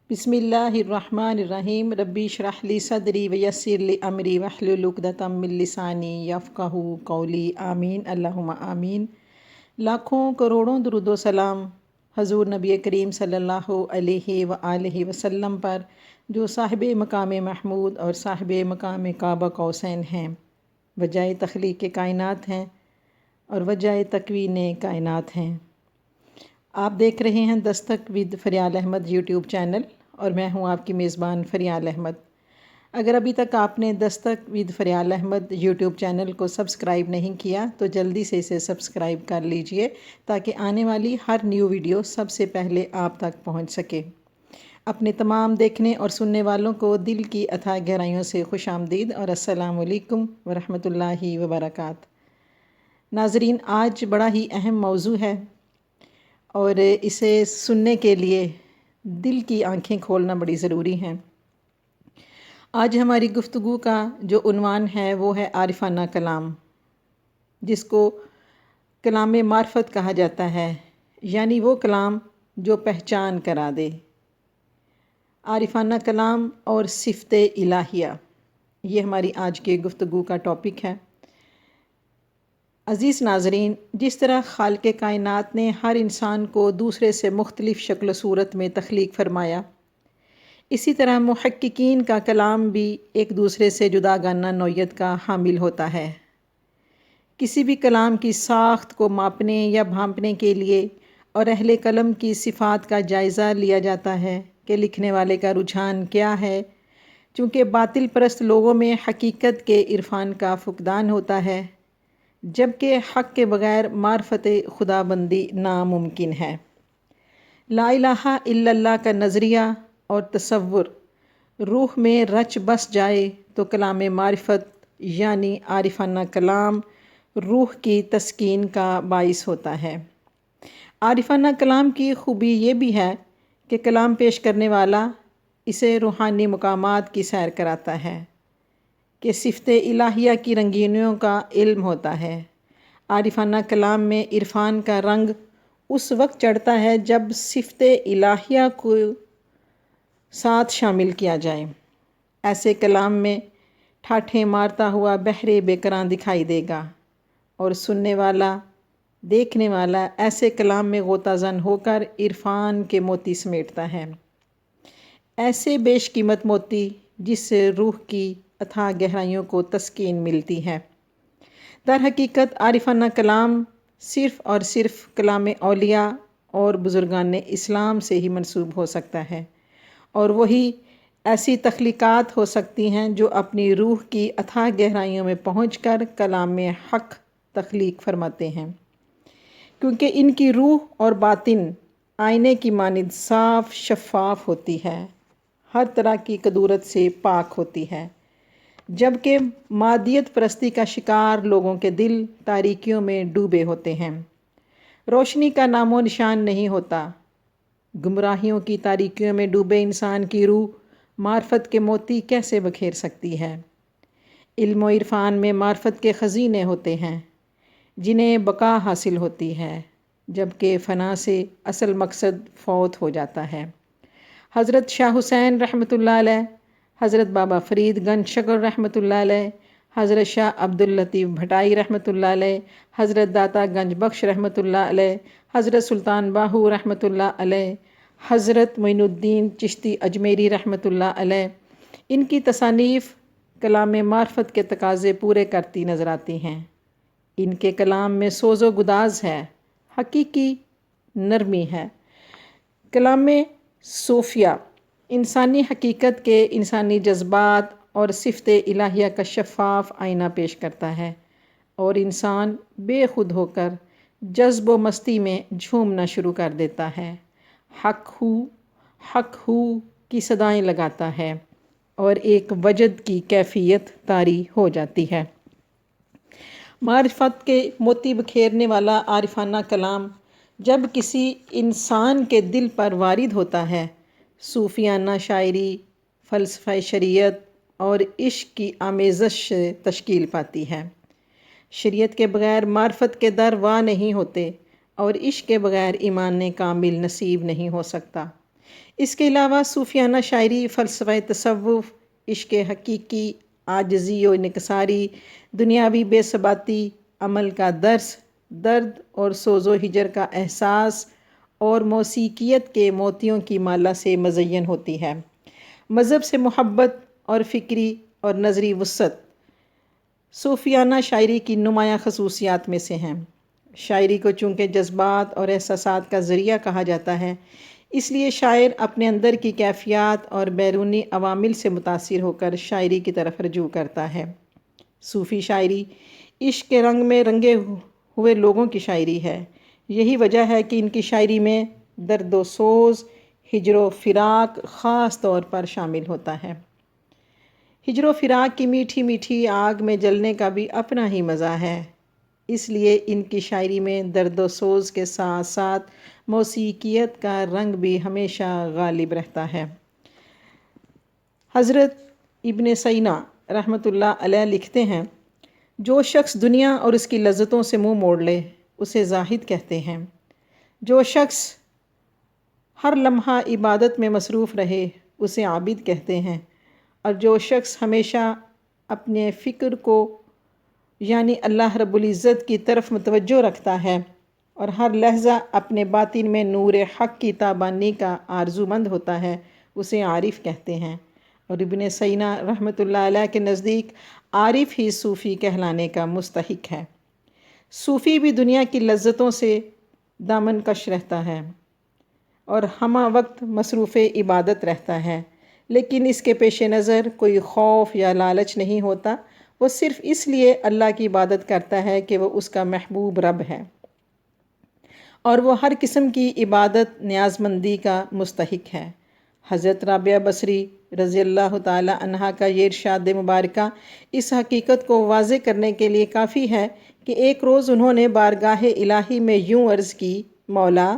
بسم اللہ الرحمن الرحیم ربی اشرح لی صدری ویسر لی امری واحلل عقدۃ من لسانی یفقہوا قولی آمین اللہم آمین۔ لاکھوں کروڑوں درود و سلام حضور نبی کریم صلی اللہ علیہ وآلہ وسلم پر، جو صاحب مقام محمود اور صاحب مقام قاب قوسین ہیں، وجہ تخلیق کائنات ہیں اور وجہ تکوین کائنات ہیں۔ آپ دیکھ رہے ہیں Dastak with Faryal Ahmed YouTube channel, اور میں ہوں آپ کی میزبان فریال احمد۔ اگر ابھی تک آپ نے Dastak with Faryal Ahmed YouTube channel کو سبسکرائب نہیں کیا تو جلدی سے اسے سبسکرائب کر لیجئے تاکہ آنے والی ہر نیو ویڈیو سب سے پہلے آپ تک پہنچ سکے۔ اپنے تمام دیکھنے اور سننے والوں کو دل کی اتھاہ گہرائیوں سے خوش آمدید اور السلام علیکم ورحمۃ اللہ وبرکاتہ۔ ناظرین، آج بڑا ہی اہم موضوع ہے اور اسے سننے کے لیے دل کی آنکھیں کھولنا بڑی ضروری ہیں۔ آج ہماری گفتگو کا جو عنوان ہے وہ ہے عارفانہ کلام، جس کو کلام معرفت کہا جاتا ہے، یعنی وہ کلام جو پہچان کرا دے۔ عارفانہ کلام اور صفت الہیہ، یہ ہماری آج کے گفتگو کا ٹاپک ہے۔ عزیز ناظرین، جس طرح خالق کائنات نے ہر انسان کو دوسرے سے مختلف شکل و صورت میں تخلیق فرمایا، اسی طرح محققین کا کلام بھی ایک دوسرے سے جداگانہ نوعیت کا حامل ہوتا ہے۔ کسی بھی کلام کی ساخت کو ماپنے یا بھانپنے کے لیے اور اہل قلم کی صفات کا جائزہ لیا جاتا ہے کہ لکھنے والے کا رجحان کیا ہے، چونکہ باطل پرست لوگوں میں حقیقت کے عرفان کا فقدان ہوتا ہے، جبکہ حق کے بغیر معرفت خدا بندی ناممکن ہے۔ لا الہ الا اللہ کا نظریہ اور تصور روح میں رچ بس جائے تو کلام معرفت یعنی عارفانہ کلام روح کی تسکین کا باعث ہوتا ہے۔ عارفانہ کلام کی خوبی یہ بھی ہے کہ کلام پیش کرنے والا اسے روحانی مقامات کی سیر کراتا ہے، کہ صفت الہیہ کی رنگینیوں کا علم ہوتا ہے۔ عارفانہ کلام میں عرفان کا رنگ اس وقت چڑھتا ہے جب صفت الہیہ کو ساتھ شامل کیا جائے۔ ایسے کلام میں ٹھاٹھیں مارتا ہوا بحر بے کراں دکھائی دے گا، اور سننے والا، دیکھنے والا ایسے کلام میں غوطہ زن ہو کر عرفان کے موتی سمیٹتا ہے، ایسے بیش قیمت موتی جس سے روح کی اتھاہ گہرائیوں کو تسکین ملتی ہے۔ در حقیقت عارفانہ کلام صرف اور صرف کلام اولیاء اور بزرگان اسلام سے ہی منسوب ہو سکتا ہے، اور وہی ایسی تخلیقات ہو سکتی ہیں جو اپنی روح کی اتھاہ گہرائیوں میں پہنچ کر کلام حق تخلیق فرماتے ہیں، کیونکہ ان کی روح اور باطن آئینے کی مانند صاف شفاف ہوتی ہے، ہر طرح کی کدورت سے پاک ہوتی ہے، جبکہ مادیت پرستی کا شکار لوگوں کے دل تاریکیوں میں ڈوبے ہوتے ہیں، روشنی کا نام و نشان نہیں ہوتا۔ گمراہیوں کی تاریکیوں میں ڈوبے انسان کی روح معرفت کے موتی کیسے بکھیر سکتی ہے؟ علم و عرفان میں معرفت کے خزینے ہوتے ہیں جنہیں بقا حاصل ہوتی ہے، جبکہ فنا سے اصل مقصد فوت ہو جاتا ہے۔ حضرت شاہ حسین رحمۃ اللہ علیہ، حضرت بابا فرید گنج شکر رحمۃ اللہ علیہ، حضرت شاہ عبداللطیف بھٹائی رحمۃ اللہ علیہ، حضرت داتا گنج بخش رحمۃ اللہ علیہ، حضرت سلطان باہو رحمۃ اللہ علیہ، حضرت معین الدین چشتی اجمیری رحمۃ اللہ علیہ، ان کی تصانیف کلام معرفت کے تقاضے پورے کرتی نظر آتی ہیں۔ ان کے کلام میں سوز و گداز ہے، حقیقی نرمی ہے۔ کلام صوفیہ انسانی حقیقت کے انسانی جذبات اور صفت الہیہ کا شفاف آئینہ پیش کرتا ہے، اور انسان بے خود ہو کر جذب و مستی میں جھومنا شروع کر دیتا ہے، حق ہو کی صدائیں لگاتا ہے، اور ایک وجد کی کیفیت طاری ہو جاتی ہے۔ معرفت کے موتی بکھیرنے والا عارفانہ کلام جب کسی انسان کے دل پر وارد ہوتا ہے، صوفیانہ شاعری، فلسفہ شریعت اور عشق کی آمیزش سے تشکیل پاتی ہے۔ شریعت کے بغیر معرفت کے در وا نہیں ہوتے، اور عشق کے بغیر ایمان کامل نصیب نہیں ہو سکتا۔ اس کے علاوہ صوفیانہ شاعری، فلسفہ تصوف، عشق حقیقی، عاجزی و انکساری، دنیاوی بے ثباتی، عمل کا درس، درد اور سوز و ہجر کا احساس اور موسیقیت کے موتیوں کی مالا سے مزین ہوتی ہے۔ مذہب سے محبت اور فکری اور نظری وسعت صوفیانہ شاعری کی نمایاں خصوصیات میں سے ہیں۔ شاعری کو چونکہ جذبات اور احساسات کا ذریعہ کہا جاتا ہے، اس لیے شاعر اپنے اندر کی کیفیات اور بیرونی عوامل سے متاثر ہو کر شاعری کی طرف رجوع کرتا ہے۔ صوفی شاعری عشق کے رنگ میں رنگے ہوئے لوگوں کی شاعری ہے۔ یہی وجہ ہے کہ ان کی شاعری میں درد و سوز، ہجر و فراق خاص طور پر شامل ہوتا ہے۔ ہجر و فراق کی میٹھی میٹھی آگ میں جلنے کا بھی اپنا ہی مزہ ہے، اس لیے ان کی شاعری میں درد و سوز کے ساتھ ساتھ موسیقیت کا رنگ بھی ہمیشہ غالب رہتا ہے۔ حضرت ابن سینا رحمۃ اللہ علیہ لکھتے ہیں، جو شخص دنیا اور اس کی لذتوں سے منہ موڑ لے اسے زاہد کہتے ہیں۔ جو شخص ہر لمحہ عبادت میں مصروف رہے اسے عابد کہتے ہیں، اور جو شخص ہمیشہ اپنے فکر کو یعنی اللہ رب العزت کی طرف متوجہ رکھتا ہے اور ہر لحظہ اپنے باطن میں نور حق کی تابانی کا آرزو مند ہوتا ہے، اسے عارف کہتے ہیں۔ اور ابن سینا رحمۃ اللہ علیہ کے نزدیک عارف ہی صوفی کہلانے کا مستحق ہے۔ صوفی بھی دنیا کی لذتوں سے دامن کش رہتا ہے اور ہمہ وقت مصروف عبادت رہتا ہے، لیکن اس کے پیش نظر کوئی خوف یا لالچ نہیں ہوتا۔ وہ صرف اس لیے اللہ کی عبادت کرتا ہے کہ وہ اس کا محبوب رب ہے اور وہ ہر قسم کی عبادت نیاز مندی کا مستحق ہے۔ حضرت رابعہ بصری رضی اللہ تعالی عنہا کا یہ ارشاد مبارکہ اس حقیقت کو واضح کرنے کے لیے کافی ہے کہ ایک روز انہوں نے بارگاہ الہی میں یوں عرض کی، مولا،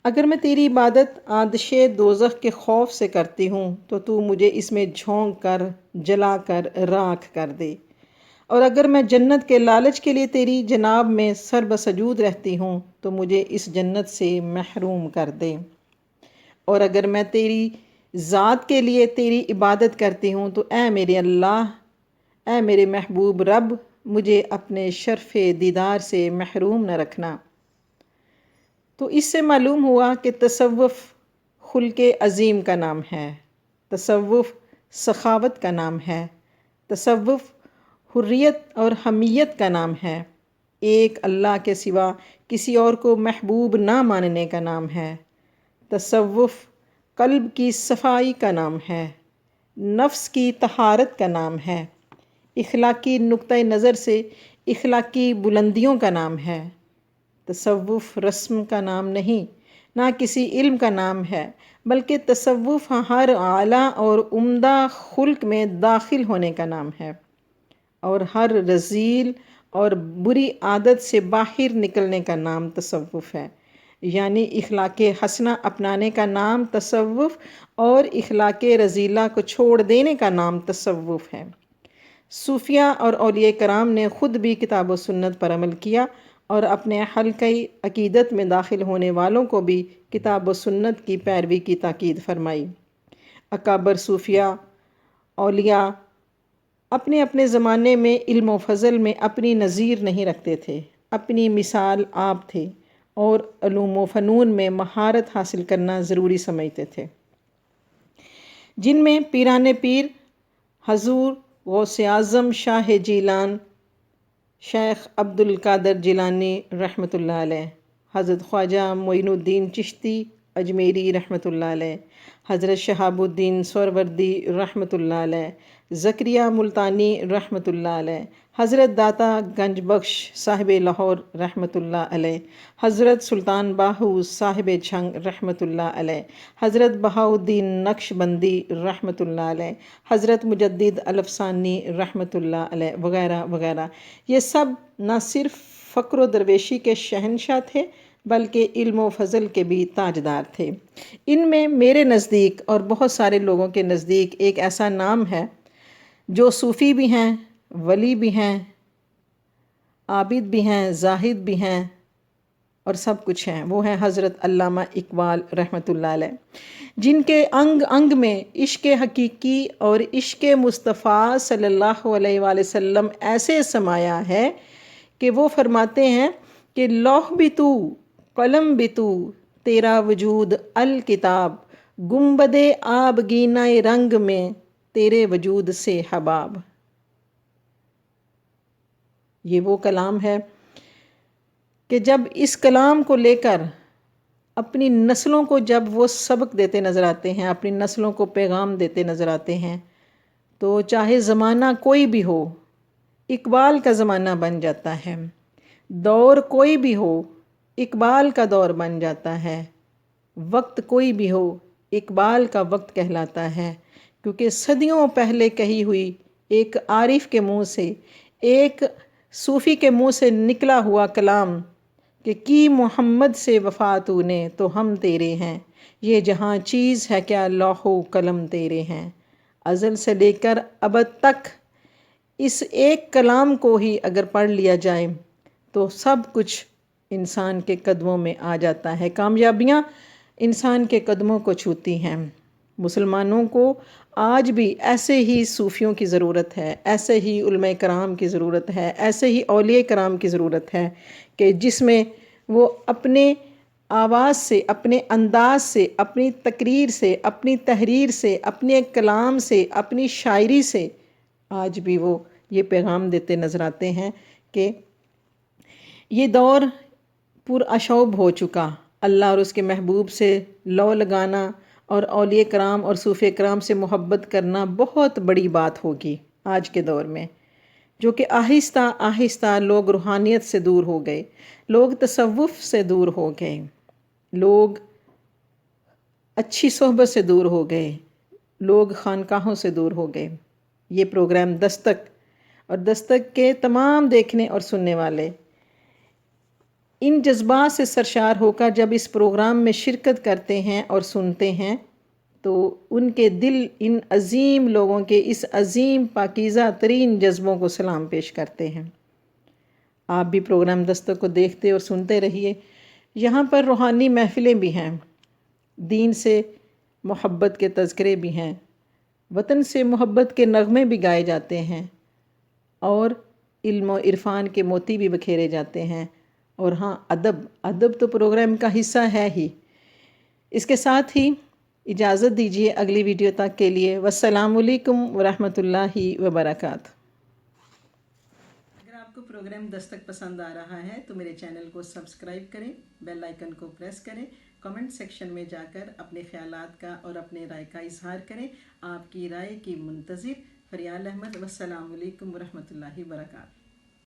اگر میں تیری عبادت آتش دوزخ کے خوف سے کرتی ہوں تو مجھے اس میں جھونک کر جلا کر راکھ کر دے، اور اگر میں جنت کے لالچ کے لیے تیری جناب میں سر بسجود رہتی ہوں تو مجھے اس جنت سے محروم کر دے، اور اگر میں تیری ذات کے لیے تیری عبادت کرتی ہوں تو اے میرے اللہ، اے میرے محبوب رب، مجھے اپنے شرف دیدار سے محروم نہ رکھنا۔ تو اس سے معلوم ہوا کہ تصوف خلق عظیم کا نام ہے، تصوف سخاوت کا نام ہے، تصوف حریت اور حمیت کا نام ہے، ایک اللہ کے سوا کسی اور کو محبوب نہ ماننے کا نام ہے، تصوف قلب کی صفائی کا نام ہے، نفس کی طہارت کا نام ہے، اخلاقی نقطہ نظر سے اخلاقی بلندیوں کا نام ہے۔ تصوف رسم کا نام نہیں، نہ کسی علم کا نام ہے، بلکہ تصوف ہر اعلیٰ اور عمدہ خلق میں داخل ہونے کا نام ہے، اور ہر رذیل اور بری عادت سے باہر نکلنے کا نام تصوف ہے، یعنی اخلاق حسنہ اپنانے کا نام تصوف اور اخلاق رذیلہ کو چھوڑ دینے کا نام تصوف ہے۔ صوفیہ اور اولیاء کرام نے خود بھی کتاب و سنت پر عمل کیا اور اپنے حلقہ عقیدت میں داخل ہونے والوں کو بھی کتاب و سنت کی پیروی کی تاکید فرمائی۔ اکابر صوفیہ اولیاء اپنے اپنے زمانے میں علم و فضل میں اپنی نظیر نہیں رکھتے تھے، اپنی مثال آپ تھے اور علوم و فنون میں مہارت حاصل کرنا ضروری سمجھتے تھے، جن میں پیران پیر حضور غوث اعظم شاہ جیلان، شیخ عبد القادر جیلانی رحمۃ اللہ علیہ، حضرت خواجہ معین الدین چشتی اجمیری رحمۃ اللہ علیہ، حضرت شہاب الدین سہروردی رحمۃ اللہ علیہ، زکریہ ملتانی رحمۃ اللہ علیہ، حضرت داتا گنج بخش صاحب لاہور رحمۃ اللہ علیہ، حضرت سلطان باہو صاحب چھنگ رحمۃ اللہ علیہ، حضرت بہاؤالدین نقش بندی رحمۃ اللہ علیہ، حضرت مجدد الافسانی رحمۃ اللہ علیہ وغیرہ وغیرہ۔ یہ سب نہ صرف فقر و درویشی کے شہنشاہ تھے بلکہ علم و فضل کے بھی تاجدار تھے۔ ان میں میرے نزدیک اور بہت سارے لوگوں کے نزدیک ایک ایسا نام ہے جو صوفی بھی ہیں، ولی بھی ہیں، عابد بھی ہیں، زاہد بھی ہیں، اور سب کچھ ہیں، وہ ہیں حضرت علامہ اقبال رحمۃ اللہ علیہ، جن کے انگ انگ میں عشق حقیقی اور عشق مصطفیٰ صلی اللہ علیہ وآلہ وسلم ایسے سمایا ہے کہ وہ فرماتے ہیں کہ لوح بھی تو، قلم بھی تو، تیرا وجود الکتاب، گنبد آبگینہ رنگ میں تیرے وجود سے حباب۔ یہ وہ کلام ہے کہ جب اس کلام کو لے کر اپنی نسلوں کو جب وہ سبق دیتے نظر آتے ہیں، اپنی نسلوں کو پیغام دیتے نظر آتے ہیں، تو چاہے زمانہ کوئی بھی ہو، اقبال کا زمانہ بن جاتا ہے، دور کوئی بھی ہو، اقبال کا دور بن جاتا ہے، وقت کوئی بھی ہو، اقبال کا وقت کہلاتا ہے، کیونکہ صدیوں پہلے کہی ہوئی ایک عارف کے منہ سے، ایک صوفی کے منہ سے نکلا ہوا کلام کہ کی محمد سے وفا تو نے تو ہم تیرے ہیں، یہ جہاں چیز ہے کیا لوح و قلم تیرے ہیں، ازل سے لے کر ابد تک اس ایک کلام کو ہی اگر پڑھ لیا جائے تو سب کچھ انسان کے قدموں میں آ جاتا ہے، کامیابیاں انسان کے قدموں کو چھوتی ہیں۔ مسلمانوں کو آج بھی ایسے ہی صوفیوں کی ضرورت ہے، ایسے ہی علماء کرام کی ضرورت ہے، ایسے ہی اولیاء کرام کی ضرورت ہے کہ جس میں وہ اپنے آواز سے، اپنے انداز سے، اپنی تقریر سے، اپنی تحریر سے، اپنے کلام سے، اپنی شاعری سے آج بھی وہ یہ پیغام دیتے نظر آتے ہیں کہ یہ دور پرآشوب ہو چکا، اللہ اور اس کے محبوب سے لو لگانا اور اولیاء کرام اور صوفیاء کرام سے محبت کرنا بہت بڑی بات ہوگی آج کے دور میں، جو کہ آہستہ آہستہ لوگ روحانیت سے دور ہو گئے، لوگ تصوف سے دور ہو گئے، لوگ اچھی صحبت سے دور ہو گئے، لوگ خانقاہوں سے دور ہو گئے۔ یہ پروگرام دستک اور دستک کے تمام دیکھنے اور سننے والے ان جذبات سے سرشار ہو کر جب اس پروگرام میں شرکت کرتے ہیں اور سنتے ہیں تو ان کے دل ان عظیم لوگوں کے اس عظیم پاکیزہ ترین جذبوں کو سلام پیش کرتے ہیں۔ آپ بھی پروگرام دستک کو دیکھتے اور سنتے رہیے، یہاں پر روحانی محفلیں بھی ہیں، دین سے محبت کے تذکرے بھی ہیں، وطن سے محبت کے نغمے بھی گائے جاتے ہیں، اور علم و عرفان کے موتی بھی بکھیرے جاتے ہیں، اور ہاں ادب تو پروگرام کا حصہ ہے ہی۔ اس کے ساتھ ہی اجازت دیجیے اگلی ویڈیو تک کے لیے، والسلام علیکم ورحمۃ اللہ وبرکاتہ۔ اگر آپ کو پروگرام دستک پسند آ رہا ہے تو میرے چینل کو سبسکرائب کریں، بیل آئیکن کو پریس کریں، کمنٹ سیکشن میں جا کر اپنے خیالات کا اور اپنے رائے کا اظہار کریں۔ آپ کی رائے کی منتظر فریال احمد، والسلام علیکم ورحمۃ اللہ وبرکاتہ۔